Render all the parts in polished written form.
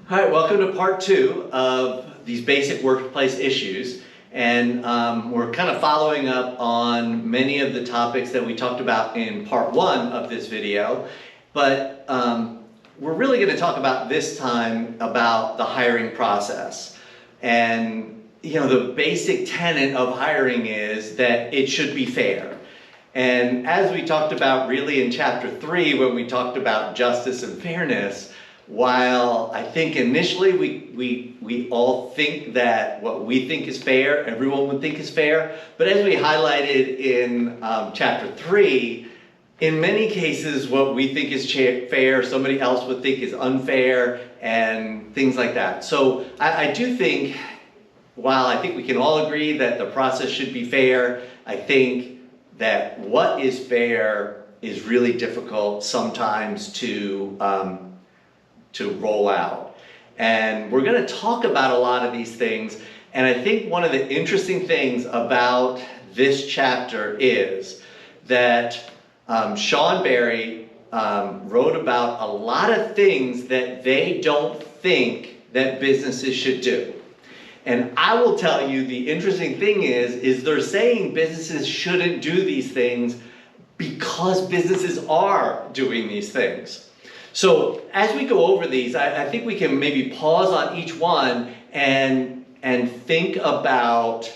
All right, welcome to part two of these basic workplace issues. And we're kind of following up on many of the topics that we talked about in part one of this video. But we're really going to talk about this time about the hiring process. And the basic tenet of hiring is that it should be fair. And as we talked about really in chapter 3, when we talked about justice and fairness, while I think initially we all think that what we think is fair, everyone would think is fair, but as we highlighted in chapter 3, in many cases what we think is fair, somebody else would think is unfair, and things like that. So I do think, while I think we can all agree that the process should be fair, I think that what is fair is really difficult sometimes to roll out. And we're going to talk about a lot of these things. And I think one of the interesting things about this chapter is that Sean Barry wrote about a lot of things that they don't think that businesses should do. And I will tell you, the interesting thing is they're saying businesses shouldn't do these things because businesses are doing these things. So as we go over these, I think we can maybe pause on each one and think about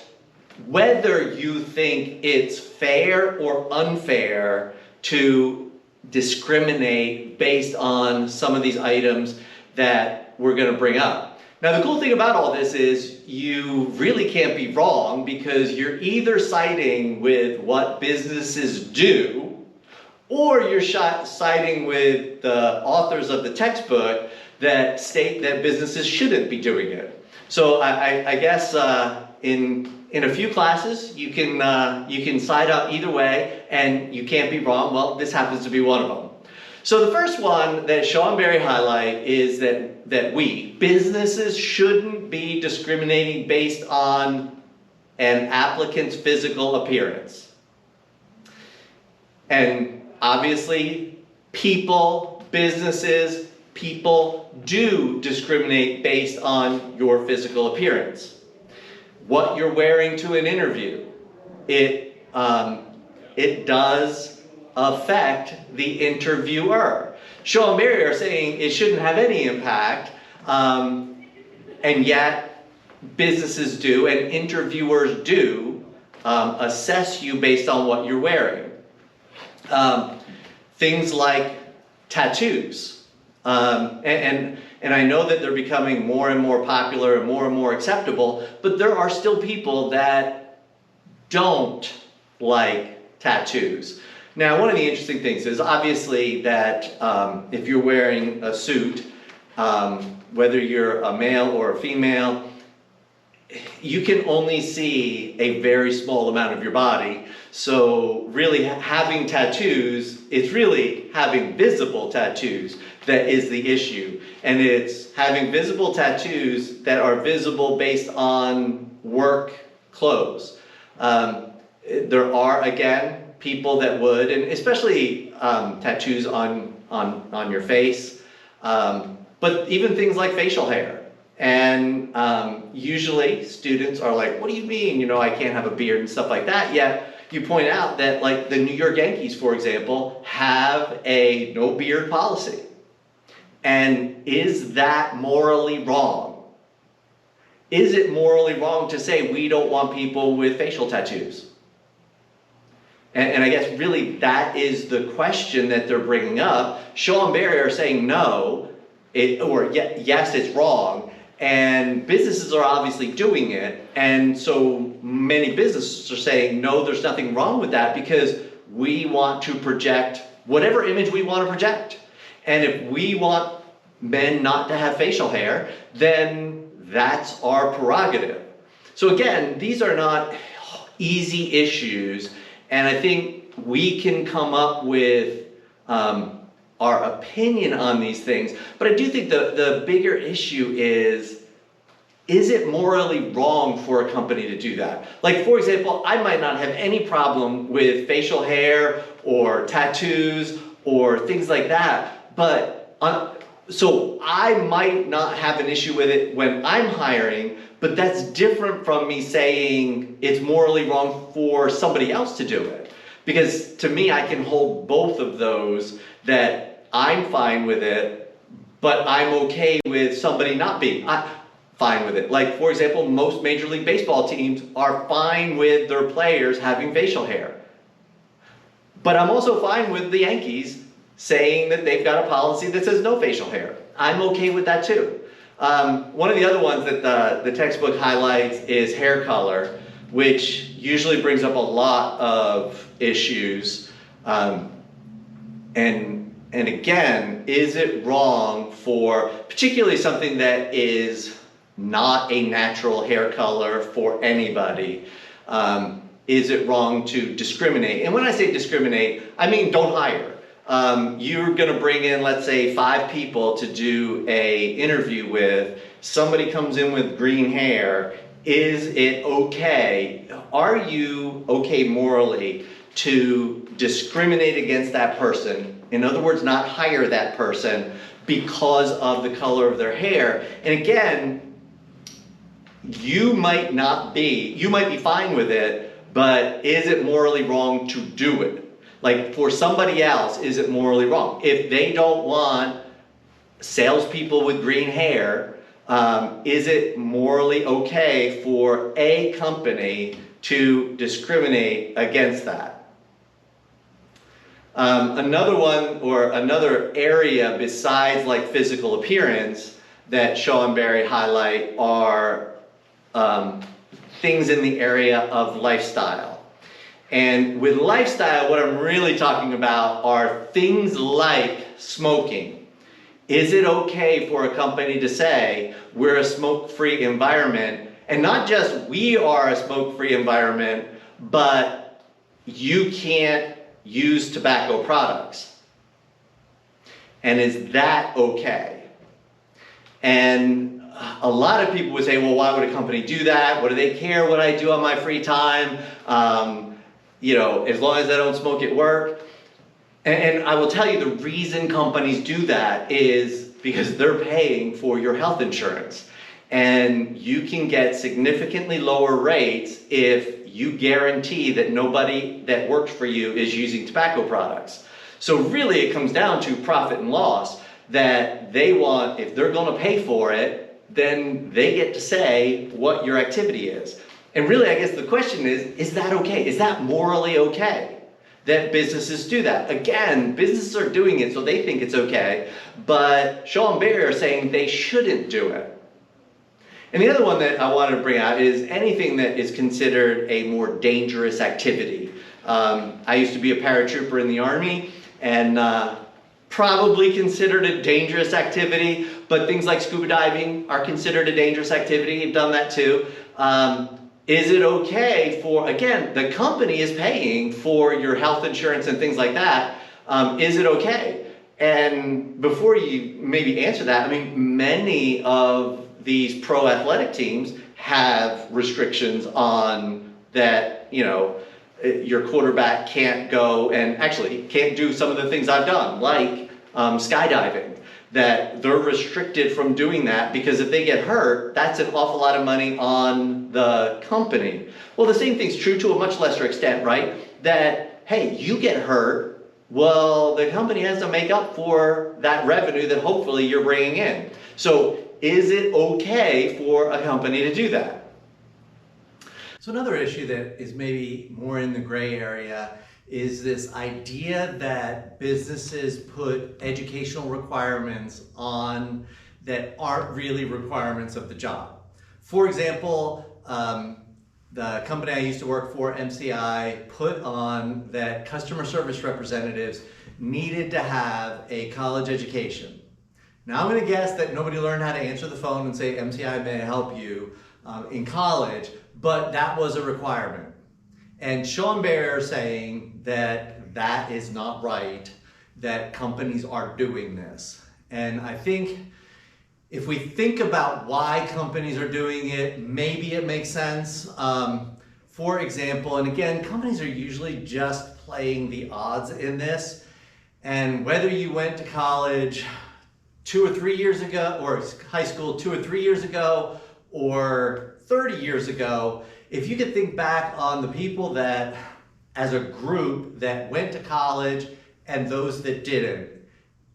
whether you think it's fair or unfair to discriminate based on some of these items that we're going to bring up. Now, the cool thing about all this is you really can't be wrong, because you're either siding with what businesses do, or you're siding with the authors of the textbook that state that businesses shouldn't be doing it. So I guess in a few classes you can side up either way, and you can't be wrong. Well, this happens to be one of them. So the first one that Sean Barry highlights is that businesses shouldn't be discriminating based on an applicant's physical appearance. And obviously, businesses do discriminate based on your physical appearance. What you're wearing to an interview, it does affect the interviewer. Sean Barry are saying it shouldn't have any impact, and yet businesses do, and interviewers do assess you based on what you're wearing. Things like tattoos, and I know that they're becoming more and more popular and more acceptable, but there are still people that don't like tattoos. Now, one of the interesting things is obviously that if you're wearing a suit, whether you're a male or a female, you can only see a very small amount of your body. So really having tattoos, it's really having visible tattoos that is the issue. And it's having visible tattoos that are visible based on work clothes. There are, again, people that would, and especially tattoos on your face, but even things like facial hair. And usually students are like, what do you mean, I can't have a beard and stuff like that? Yet you point out that, like, the New York Yankees, for example, have a no beard policy. And is that morally wrong? Is it morally wrong to say we don't want people with facial tattoos? And I guess really that is the question that they're bringing up. Sean Barry are saying no, yes, it's wrong. And businesses are obviously doing it, and so many businesses are saying, no, there's nothing wrong with that, because we want to project whatever image we want to project. And if we want men not to have facial hair, then that's our prerogative. So again, these are not easy issues, and I think we can come up with our opinion on these things. But I do think the bigger issue is it morally wrong for a company to do that? Like, for example, I might not have any problem with facial hair or tattoos or things like that, but So I might not have an issue with it when I'm hiring, but that's different from me saying it's morally wrong for somebody else to do it. Because to me, I can hold both of those, that I'm fine with it, but I'm okay with somebody not being fine with it. Like, for example, most Major League Baseball teams are fine with their players having facial hair. But I'm also fine with the Yankees saying that they've got a policy that says no facial hair. I'm okay with that too. One of the other ones that the textbook highlights is hair color, which usually brings up a lot of issues. And again, is it wrong for, particularly something that is not a natural hair color for anybody, is it wrong to discriminate? And when I say discriminate, I mean don't hire. You're gonna bring in, let's say, 5 people to do a interview with. Somebody comes in with green hair. Is it okay? Are you okay morally to discriminate against that person? In other words, not hire that person because of the color of their hair. And again, you might be fine with it, but is it morally wrong to do it? Like, for somebody else, is it morally wrong? If they don't want salespeople with green hair, is it morally okay for a company to discriminate against that? Another one, or another area besides like physical appearance that Shaw and Barry highlight are things in the area of lifestyle. And with lifestyle, what I'm really talking about are things like smoking. Is it okay for a company to say we're a smoke-free environment, and not just we are a smoke-free environment, but you can't use tobacco products? And is that okay? And a lot of people would say, well, why would a company do that? What do they care what I do on my free time? You know, as long as I don't smoke at work. And I will tell you, the reason companies do that is because they're paying for your health insurance. And you can get significantly lower rates if you guarantee that nobody that works for you is using tobacco products. So really it comes down to profit and loss, that they want, if they're going to pay for it, then they get to say what your activity is. And really, I guess the question is that okay? Is that morally okay that businesses do that? Again, businesses are doing it so they think it's okay, but Shaw and Barry are saying they shouldn't do it. And the other one that I wanted to bring out is anything that is considered a more dangerous activity. I used to be a paratrooper in the Army, and probably considered a dangerous activity, but things like scuba diving are considered a dangerous activity. You've done that too. Is it okay for, again, the company is paying for your health insurance and things like that. Is it okay? And before you maybe answer that, I mean, many of these pro athletic teams have restrictions on that, you know, your quarterback can't go and actually can't do some of the things I've done, like skydiving, that they're restricted from doing that because if they get hurt, that's an awful lot of money on the company. Well, the same thing's true to a much lesser extent, right? That, hey, you get hurt, well, the company has to make up for that revenue that hopefully you're bringing in. So is it okay for a company to do that? So another issue that is maybe more in the gray area is this idea that businesses put educational requirements on that aren't really requirements of the job. For example, the company I used to work for, MCI, put on that customer service representatives needed to have a college education. Now I'm going to guess that nobody learned how to answer the phone and say, MCI may I help you in college, but that was a requirement. And Shaw and Barry are saying that that is not right, that companies are doing this. And I think if we think about why companies are doing it, maybe it makes sense. For example, and again, companies are usually just playing the odds in this. And whether you went to college 2 or 3 years ago, or high school 2 or 3 years ago, or 30 years ago, if you could think back on the people that, as a group, that went to college and those that didn't,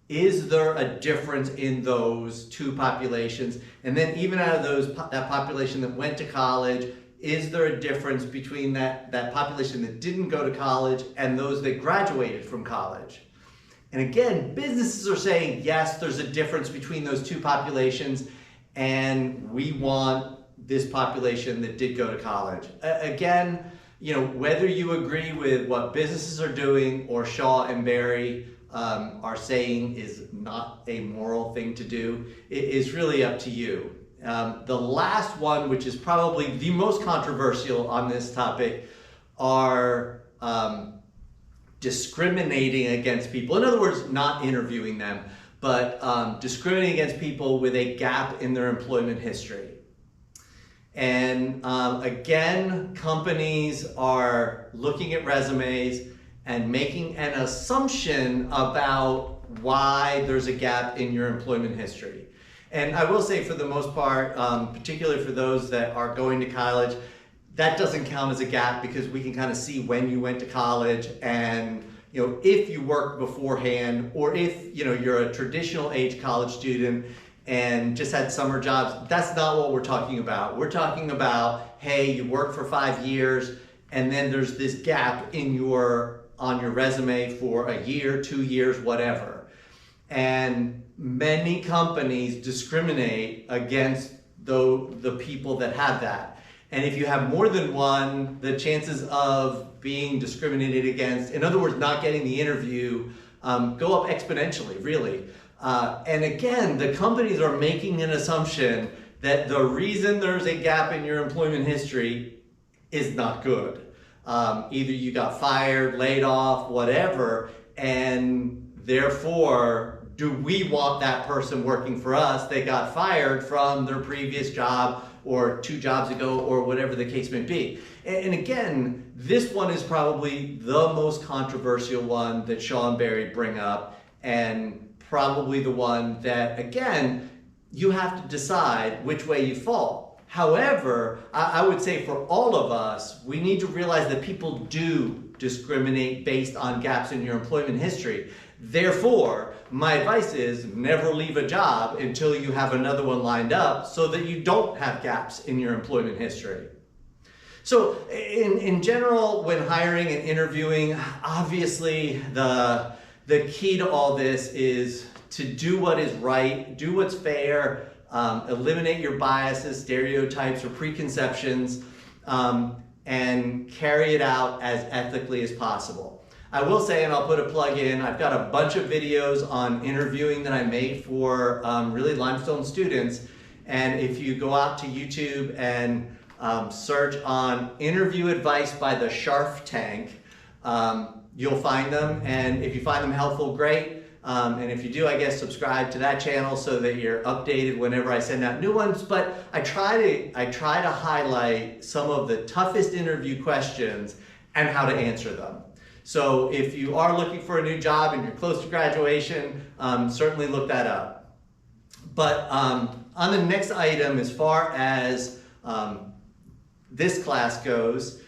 is there a difference in those two populations? And then even out of that population that went to college, is there a difference between that population that didn't go to college and those that graduated from college? And again, businesses are saying, yes, there's a difference between those two populations, and we want this population that did go to college. Again, whether you agree with what businesses are doing or Shaw and Barry are saying is not a moral thing to do, it is really up to you. The last one, which is probably the most controversial on this topic, are discriminating against people. In other words, not interviewing them, but discriminating against people with a gap in their employment history. And again, companies are looking at resumes and making an assumption about why there's a gap in your employment history. And I will say, for the most part, particularly for those that are going to college, that doesn't count as a gap, because we can kind of see when you went to college, and if you worked beforehand, or if you're a traditional age college student and just had summer jobs. That's not what we're talking about. We're talking about, hey, you worked for 5 years, and then there's this gap on your resume for a year, 2 years, whatever. And many companies discriminate against the people that have that. And if you have more than one, the chances of being discriminated against, in other words, not getting the interview, go up exponentially, really. And again, the companies are making an assumption that the reason there's a gap in your employment history is not good. Either you got fired, laid off, whatever, and therefore, do we want that person working for us that got fired from their previous job or 2 jobs ago, or whatever the case may be? And again, this one is probably the most controversial one that Shaw and Barry bring up, and probably the one that, again, you have to decide which way you fall. However, I would say for all of us, we need to realize that people do discriminate based on gaps in your employment history. Therefore, my advice is never leave a job until you have another one lined up, so that you don't have gaps in your employment history. So in general, when hiring and interviewing, obviously the key to all this is to do what is right, do what's fair, eliminate your biases, stereotypes, or preconceptions, and carry it out as ethically as possible. I will say, and I'll put a plug in, I've got a bunch of videos on interviewing that I made for really Limestone students. And if you go out to YouTube and search on interview advice by the Shark Tank, you'll find them. And if you find them helpful, great. And if you do, I guess subscribe to that channel so that you're updated whenever I send out new ones. But I try to highlight some of the toughest interview questions and how to answer them. So if you are looking for a new job and you're close to graduation, certainly look that up. But on the next item, as far as this class goes,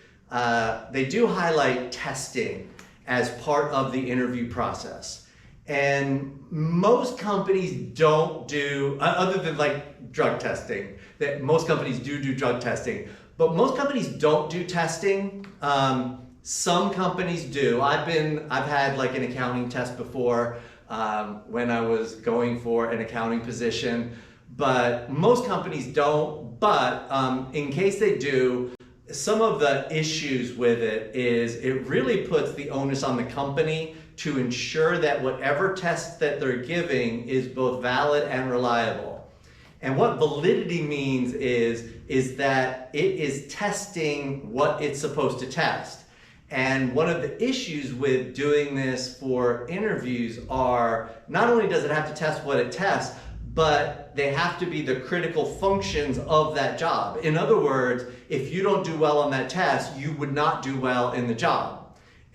they do highlight testing as part of the interview process. And most companies don't do, other than like drug testing, that most companies do drug testing, but most companies don't do testing. Some companies do. I've had like an accounting test before when I was going for an accounting position, but most companies don't. But in case they do, some of the issues with it is it really puts the onus on the company to ensure that whatever test that they're giving is both valid and reliable. And what validity means is that it is testing what it's supposed to test. And one of the issues with doing this for interviews are, not only does it have to test what it tests, but they have to be the critical functions of that job. In other words, if you don't do well on that test, you would not do well in the job.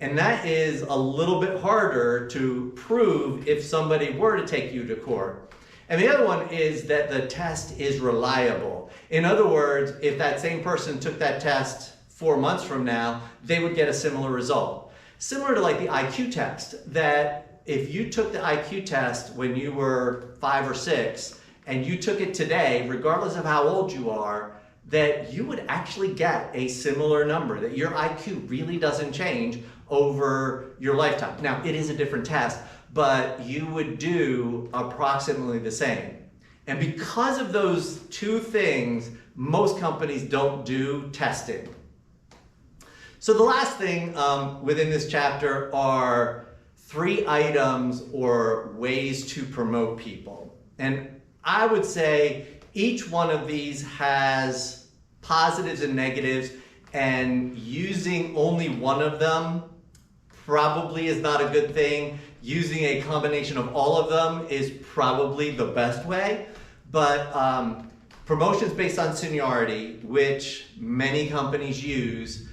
And that is a little bit harder to prove if somebody were to take you to court. And the other one is that the test is reliable. In other words, if that same person took that test 4 months from now, they would get a similar result. Similar to like the IQ test, that if you took the IQ test when you were 5 or 6 and you took it today, regardless of how old you are, that you would actually get a similar number, that your IQ really doesn't change over your lifetime. Now, it is a different test, but you would do approximately the same. And because of those two things, most companies don't do testing. So the last thing within this chapter are 3 items or ways to promote people. And I would say each one of these has positives and negatives, and using only one of them probably is not a good thing. Using a combination of all of them is probably the best way. But promotions based on seniority, which many companies use,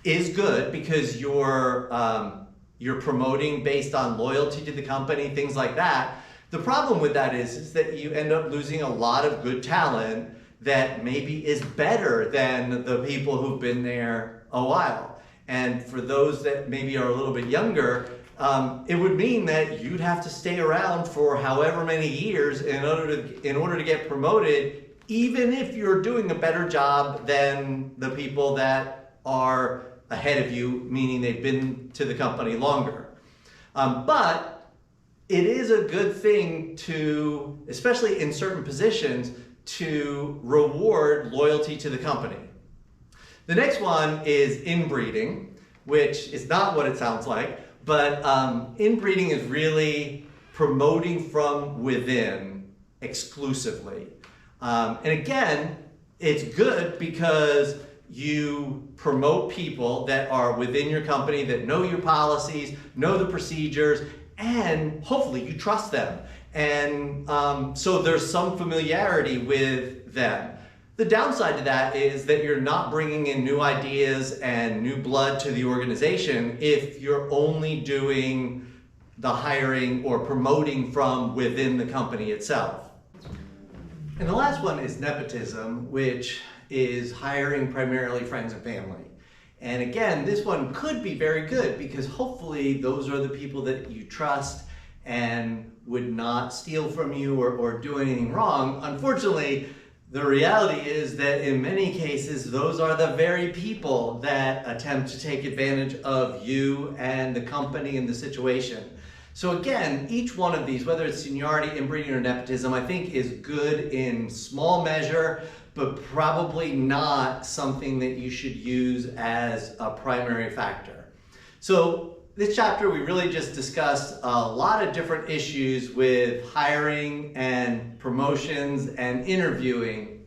is good because you're promoting based on loyalty to the company, things like that. The problem with that is that you end up losing a lot of good talent that maybe is better than the people who've been there a while. And for those that maybe are a little bit younger, it would mean that you'd have to stay around for however many years in order to get promoted, even if you're doing a better job than the people that are ahead of you, meaning they've been to the company longer. But it is a good thing to, especially in certain positions, to reward loyalty to the company. The next one is inbreeding, which is not what it sounds like, but inbreeding is really promoting from within exclusively. And again, it's good because you promote people that are within your company, that know your policies, know the procedures, and hopefully you trust them. And so there's some familiarity with them. The downside to that is that you're not bringing in new ideas and new blood to the organization if you're only doing the hiring or promoting from within the company itself. And the last one is nepotism, which is hiring primarily friends and family. And again, this one could be very good because hopefully those are the people that you trust and would not steal from you or do anything wrong. Unfortunately, the reality is that in many cases, those are the very people that attempt to take advantage of you and the company and the situation. So again, each one of these, whether it's seniority, inbreeding, or nepotism, I think is good in small measure, but probably not something that you should use as a primary factor. So this chapter, we really just discussed a lot of different issues with hiring and promotions and interviewing.